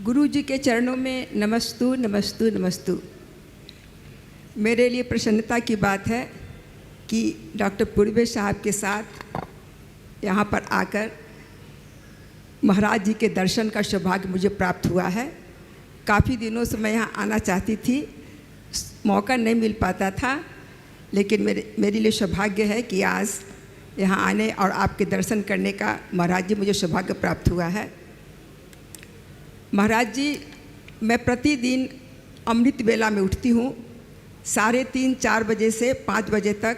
गुरु जी के चरणों में नमस्तु नमस्तु नमस्तु। मेरे लिए प्रसन्नता की बात है कि डॉक्टर पूर्वे साहब के साथ यहाँ पर आकर महाराज जी के दर्शन का सौभाग्य मुझे प्राप्त हुआ है। काफ़ी दिनों से मैं यहाँ आना चाहती थी, मौका नहीं मिल पाता था, लेकिन मेरे लिए सौभाग्य है कि आज यहाँ आने और आपके दर्शन करने का महाराज जी मुझे सौभाग्य प्राप्त हुआ है। महाराज जी, मैं प्रतिदिन अमृत बेला में उठती हूँ। 3:30-4 बजे से 5 बजे तक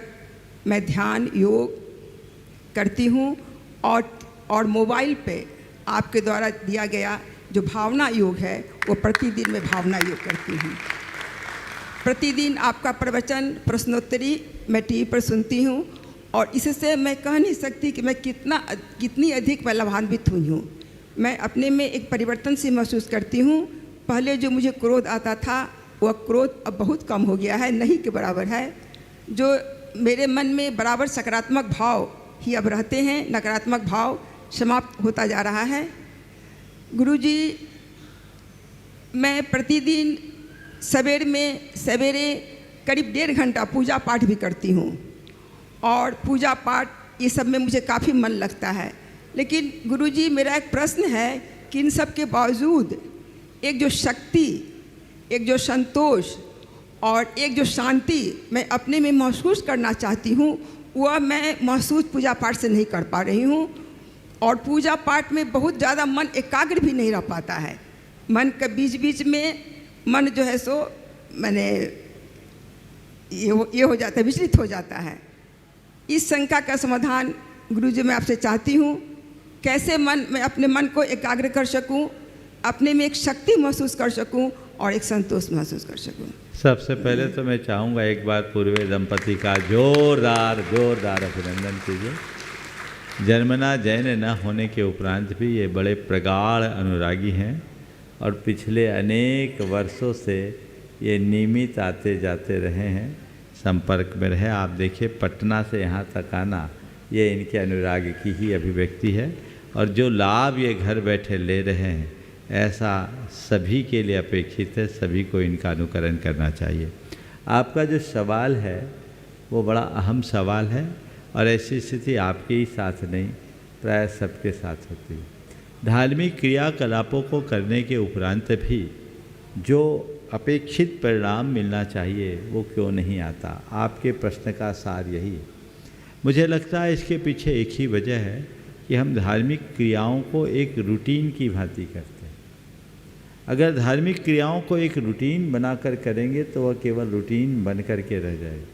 मैं ध्यान योग करती हूँ और मोबाइल पे आपके द्वारा दिया गया जो भावना योग है वो प्रतिदिन मैं भावना योग करती हूँ। प्रतिदिन आपका प्रवचन प्रश्नोत्तरी मैं टीवी पर सुनती हूँ और इससे मैं कह नहीं सकती कि मैं कितनी अधिक मैं लाभान्वित हुई हूँ। मैं अपने में एक परिवर्तन से महसूस करती हूँ। पहले जो मुझे क्रोध आता था वह क्रोध अब बहुत कम हो गया है, नहीं के बराबर है। जो मेरे मन में बराबर सकारात्मक भाव ही अब रहते हैं, नकारात्मक भाव समाप्त होता जा रहा है। गुरुजी, मैं प्रतिदिन सवेरे करीब 1.5 घंटा पूजा पाठ भी करती हूँ और पूजा पाठ ये सब में मुझे काफ़ी मन लगता है। लेकिन गुरुजी, मेरा एक प्रश्न है कि इन सब के बावजूद एक जो शक्ति, एक जो संतोष और एक जो शांति मैं अपने में महसूस करना चाहती हूँ, वह मैं महसूस पूजा पाठ से नहीं कर पा रही हूँ। और पूजा पाठ में बहुत ज़्यादा मन एकाग्र भी नहीं रह पाता है। मन के बीच बीच में मन जो है सो मैंने ये हो जाता है, विचलित हो जाता है। इस शंका का समाधान गुरुजी मैं आपसे चाहती हूँ। कैसे मैं अपने मन को एकाग्र कर सकूं, अपने में एक शक्ति महसूस कर सकूं और एक संतोष महसूस कर सकूं। सबसे पहले तो मैं चाहूँगा एक बार पूर्वे दंपति का जोरदार अभिनंदन कीजिए। जन्मना जैन न होने के उपरांत भी ये बड़े प्रगाढ़ अनुरागी हैं और पिछले अनेक वर्षों से ये नियमित आते जाते रहे हैं, संपर्क में रहे। आप देखिए, पटना से यहाँ तक आना ये इनके अनुराग की ही अभिव्यक्ति है और जो लाभ ये घर बैठे ले रहे हैं ऐसा सभी के लिए अपेक्षित है। सभी को इनका अनुकरण करना चाहिए। आपका जो सवाल है वो बड़ा अहम सवाल है और ऐसी स्थिति आपके ही साथ नहीं, प्राय सबके साथ होती है। धार्मिक क्रियाकलापों को करने के उपरांत भी जो अपेक्षित परिणाम मिलना चाहिए वो क्यों नहीं आता? आपके प्रश्न का सार यही है। मुझे लगता है इसके पीछे एक ही वजह है कि हम धार्मिक क्रियाओं को एक रूटीन की भांति करते हैं। अगर धार्मिक क्रियाओं को एक रूटीन बनाकर करेंगे तो वह केवल रूटीन बन कर के रह जाएगी,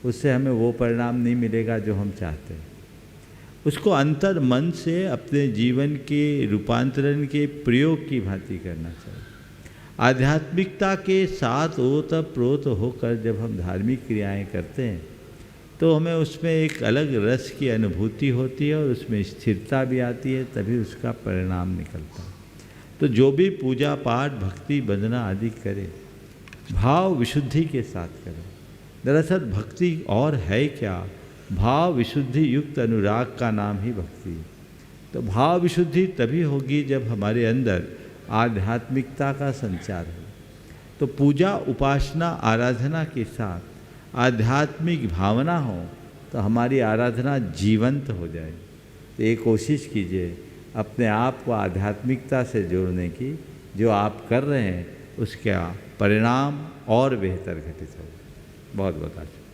उससे हमें वो परिणाम नहीं मिलेगा जो हम चाहते हैं। उसको अंतर मन से अपने जीवन के रूपांतरण के प्रयोग की भांति करना चाहिए। आध्यात्मिकता के साथ ओतप्रोत होकर जब हम धार्मिक क्रियाएं करते हैं तो हमें उसमें एक अलग रस की अनुभूति होती है और उसमें स्थिरता भी आती है, तभी उसका परिणाम निकलता है। तो जो भी पूजा पाठ भक्ति वंदना आदि करे, भाव विशुद्धि के साथ करें। दरअसल भक्ति और है क्या? भाव विशुद्धि युक्त अनुराग का नाम ही भक्ति है। तो भाव विशुद्धि तभी होगी जब हमारे अंदर आध्यात्मिकता का संचार हो। तो पूजा उपासना आराधना के साथ आध्यात्मिक भावना हो तो हमारी आराधना जीवंत हो जाए। तो ये कोशिश कीजिए अपने आप को आध्यात्मिकता से जोड़ने की। जो आप कर रहे हैं उसका परिणाम और बेहतर घटित हो। बहुत बहुत आशीर्वाद।